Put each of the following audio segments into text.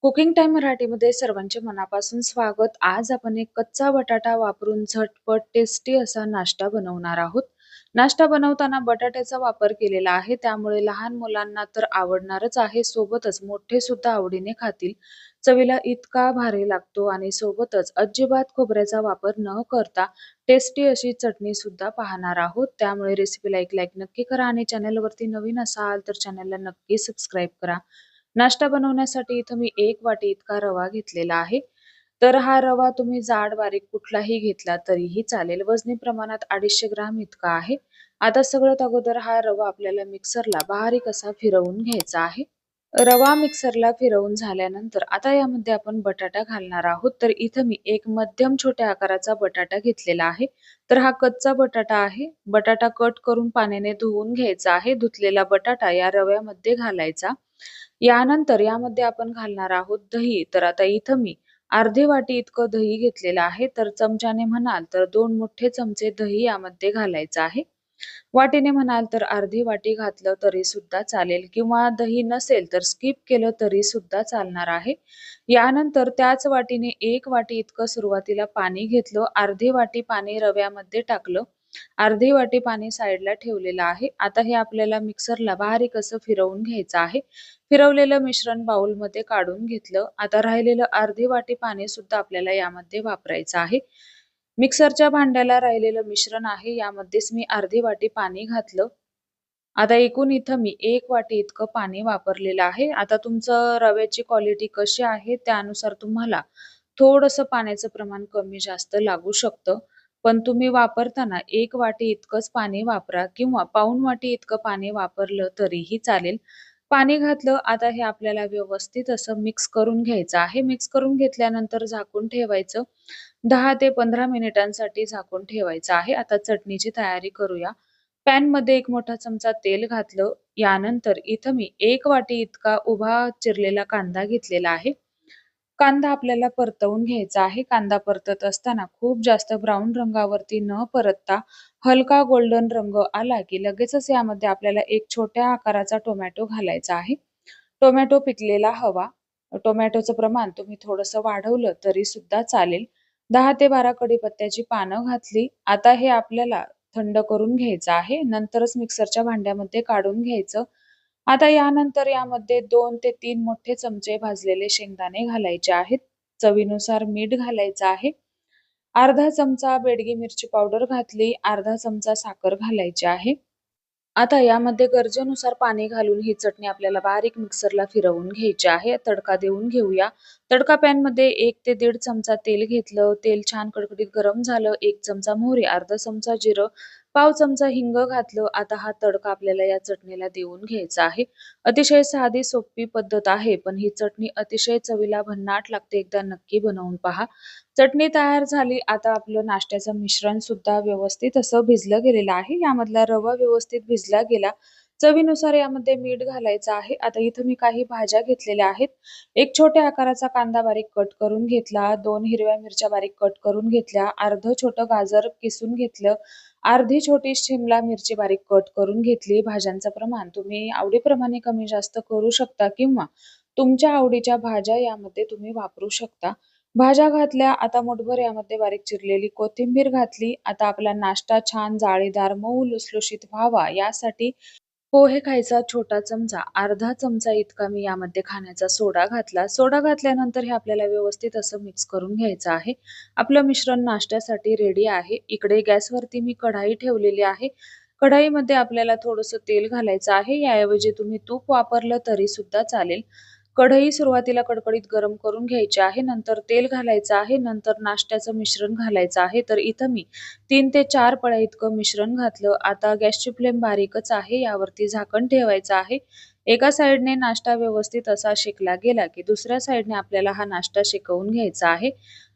Cooking time मराठीमध्ये सर्वांचे मनापासून स्वागत. आज आपण एक कच्चा बटाटा वापरून झटपट टेस्टी असा नाश्ता बनवणार आहोत. नाश्ता बनवताना बटाट्याचा वापर केलेला आहे, त्यामुळे लहान मुलांना तर आवडणारच आहे, सोबतच मोठे सुद्धा आवडीने खातील. चवीला इतका भारी लागतो आणि सोबतच अजिबात खोबऱ्याचा वापर न करता टेस्टी अशी चटणी सुद्धा पाहणार आहोत. त्यामुळे रेसिपीला एक लाईक नक्की करा आणि चॅनलवरती नवीन असाल तर चॅनलला नक्की सबस्क्राईब करा. नाश्ता बनवण्यासाठी इथं मी 1 वाटी इतका रवा घेतलेला आहे. तर हा रवा तुम्ही जाड बारीक कुठलाही घेतला तरीही चालेल. वजनी प्रमाणात 250 ग्राम इतका आहे. आता सगळ्यात अगोदर हा रवा आपल्याला मिक्सरला बारीक असा फिरवून घ्यायचा आहे. रवा मिक्सरला फिरवून झाल्यानंतर आता यामध्ये आपण बटाटा घालणार आहोत. तर इथं मी एक मध्यम छोट्या आकाराचा बटाटा घेतलेला आहे. तर हा कच्चा बटाटा आहे. बटाटा कट करून पाण्याने धुवून घ्यायचा आहे. धुतलेला बटाटा या रव्यामध्ये घालायचा. यानंतर यामध्ये आपण घालणार आहोत दही. तर आता इथं मी अर्धी वाटी इतकं दही घेतलेलं आहे. तर चमच्याने म्हणाल तर 2 मोठे चमचे दही यामध्ये घालायचं आहे. वाटीने म्हणाल तर अर्धी वाटी घातलं तरी सुद्धा चालेल किंवा दही नसेल तर स्किप केलं तरी सुद्धा चालणार आहे. यानंतर त्याच वाटीने 1 वाटी इतकं सुरुवातीला पाणी घेतलं. अर्धी वाटी पाणी रव्यामध्ये टाकलं. अर्धी वाटी पाणी साईडला ठेवलेलं आहे. आता हे आपल्याला मिक्सरला बारीक असं फिरवून घ्यायचं आहे. फिरवलेलं मिश्रण बाउलमध्ये काढून घेतलं. आता राहिलेलं अर्धी वाटी पाणी सुद्धा आपल्याला यामध्ये वापरायचं आहे. मिक्सरच्या भांड्याला राहिलेलं मिश्रण आहे, यामध्येच मी अर्धी वाटी पाणी घातलं. आता एकूण इथं मी 1 वाटी इतकं पाणी वापरलेलं आहे. आता तुमचं रव्याची क्वालिटी कशी आहे त्यानुसार तुम्हाला थोडंसं पाण्याचं प्रमाण कमी जास्त लागू शकतं. पण तुम्ही वापरताना 1 वाटी इतकंच पाणी वापरा किंवा पाऊण वाटी इतकं पाणी वापरलं तरीही चालेल. पाणी घातलं. आता हे आपल्याला व्यवस्थित असं मिक्स करून घ्यायचं आहे. मिक्स करून घेतल्यानंतर झाकून ठेवायचं. 10 ते 15 मिनिटांसाठी झाकून ठेवायचं आहे. आता चटणीची तयारी करूया. पॅनमध्ये 1 मोठा चमचा तेल घातलं. यानंतर इथं मी 1 वाटी इतका उभा चिरलेला कांदा घेतलेला आहे. कांदा आपल्याला परतवून घ्यायचा आहे. कांदा परतत असताना खूप जास्त ब्राऊन रंगावरती न परतता हलका गोल्डन रंग आला की लगेचच यामध्ये आपल्याला एक छोट्या आकाराचा टोमॅटो घालायचा आहे. टोमॅटो पिकलेला हवा. टोमॅटोचं प्रमाण तुम्ही थोडंसं वाढवलं तरी सुद्धा चालेल. 10 ते 12 कढीपत्त्याची पानं घातली. आता हे आपल्याला थंड करून घ्यायचं आहे. नंतरच मिक्सरच्या भांड्यामध्ये काढून घ्यायचं. आता यानंतर यामध्ये 2 ते 3 मोठे चमचे भाजलेले शेंगदाणे घालायचे आहेत. चवीनुसार मीठ घालायचं आहे. अर्धा चमचा बेडगी मिरची पावडर घातली. अर्धा चमचा साखर घालायची आहे. आता यामध्ये गरजेनुसार पाणी घालून ही चटणी आपल्याला बारीक मिक्सरला फिरवून घ्यायची आहे. तडका देऊन घेऊया. तडका पॅनमध्ये 1 ते 1.5 चमचा तेल घेतलं. तेल छान कडकडीत गरम झालं. 1 चमचा मोहरी, अर्धा चमचा जिरं, पाव चमचा हिंग घातलं. आता हा तडका आपल्याला या चटणीला देऊन घ्यायचा आहे. अतिशय साधी सोपी पद्धत आहे, पण ही चटणी अतिशय चवीला भन्नाट लागते. एकदा नक्की बनवून पहा. चटणी तयार झाली. आता आपलं नाश्त्याचं मिश्रण सुद्धा व्यवस्थित असं भिजलं गेलेलं आहे. यामधला रवा व्यवस्थित भिजला गेला. चवीनुसार यामध्ये मीठ घालायचं आहे. आता इथं मी काही भाज्या घेतलेल्या आहेत. एक छोट्या आकाराचा कांदा बारीक कट करून घेतला. 2 हिरव्या मिरच्या बारीक कट करून घेतल्या. अर्धं छोटं गाजर किसून घेतलं. अर्धी छोटी शिमला मिरची बारीक कट करून घेतली. भाज्यांचं प्रमाण तुम्ही आवडीप्रमाणे कमी जास्त करू शकता किंवा तुमच्या आवडीच्या भाज्या यामध्ये तुम्ही वापरू शकता. भाज्या घातल्या. आता मुठभर यामध्ये बारीक चिरलेली कोथिंबीर घातली. आता आपला नाश्ता छान जाळीदार, मऊ लुसलुशीत व्हावा यासाठी पोहे खायचा छोटा चमचा, अर्धा चमचा इतका मी यामध्ये खाण्याचा सोडा घातला. सोडा घातल्यानंतर हे आपल्याला व्यवस्थित असं मिक्स करून घ्यायचं आहे. आपलं मिश्रण नाश्त्यासाठी रेडी आहे. इकडे गॅसवरती मी कढाई ठेवलेली आहे. कढाईमध्ये आपल्याला थोडंसं तेल घालायचं आहे. याऐवजी तुम्ही तूप वापरलं तरी सुद्धा चालेल. कढई सुरुवातीला कडकडीत गरम करून घ्यायची आहे. नंतर तेल घालायचं आहे. नंतर नाश्त्याचं मिश्रण घालायचं आहे. तर इथं मी 3 ते 4 पळ्या इतकं मिश्रण घातलं. आता गॅसची फ्लेम बारीकच आहे. यावरती झाकण ठेवायचं आहे. एका साइडने नाश्ता व्यवस्थित असा शेकला गेला की दुसऱ्या साइडने आपल्याला हा नाश्ता शेकवून घ्यायचा आहे.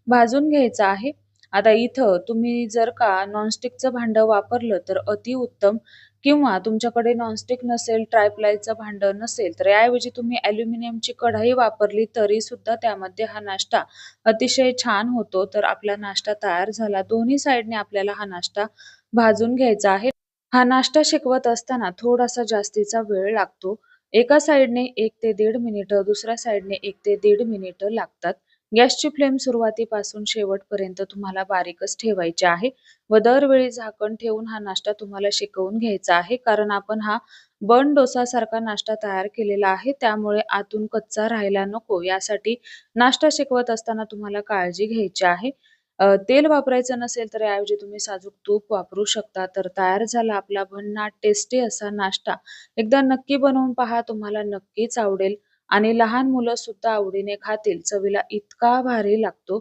भाजून घ्यायचा आहे. आता इथं तुम्ही जर का नॉनस्टिकचं भांडं वापरलं तर अतिउत्तम किंवा तुमच्याकडे नॉनस्टिक नसेल, ट्रायप्लायचं भांडं नसेल तर याऐवजी तुम्ही ॲल्युमिनियमची कढई वापरली तरी सुद्धा त्यामध्ये हा नाश्ता अतिशय छान होतो. तर आपला नाश्ता तयार झाला. दोन्ही साइडने आपल्याला हा नाश्ता भाजून घ्यायचा आहे. हा नाश्ता शिकवत असताना थोडासा जास्तीचा वेळ लागतो. एका साइडने 1 ते 1.5 मिनिटं, दुसऱ्या साइडने 1 ते 1.5 मिनिटं लागतात. गॅसची फ्लेम सुरुवातीपासून शेवटपर्यंत तुम्हाला बारीकच ठेवायची आहे व दरवेळी झाकण ठेवून हा नाश्ता तुम्हाला शिकवून घ्यायचा आहे. कारण आपण हा बन डोसासारखा नाश्ता तयार केलेला आहे. त्यामुळे आतून कच्चा राहायला नको यासाठी नाश्ता शिकवत असताना तुम्हाला काळजी घ्यायची आहे. तेल वापरायचं नसेल तर ऐवजी तुम्ही साजूक तूप वापरू शकता. तर तयार झाला आपला भन्नाट टेस्टी असा नाश्ता. एकदा नक्की बनवून पहा, तुम्हाला नक्कीच आवडेल आणि लहान मुलं सुद्धा आवडीने खातील. चवीला इतका भारी लागतो.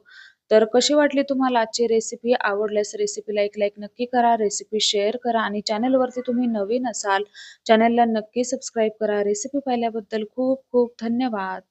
तर कशी वाटली तुम्हाला आजची रेसिपी? आवडल्यास रेसिपीला एक लाईक नक्की करा, रेसिपी शेअर करा आणि चॅनलवरती तुम्ही नवीन असाल, चॅनलला नक्की सबस्क्राईब करा. रेसिपी पाहिल्याबद्दल खूप खूप धन्यवाद.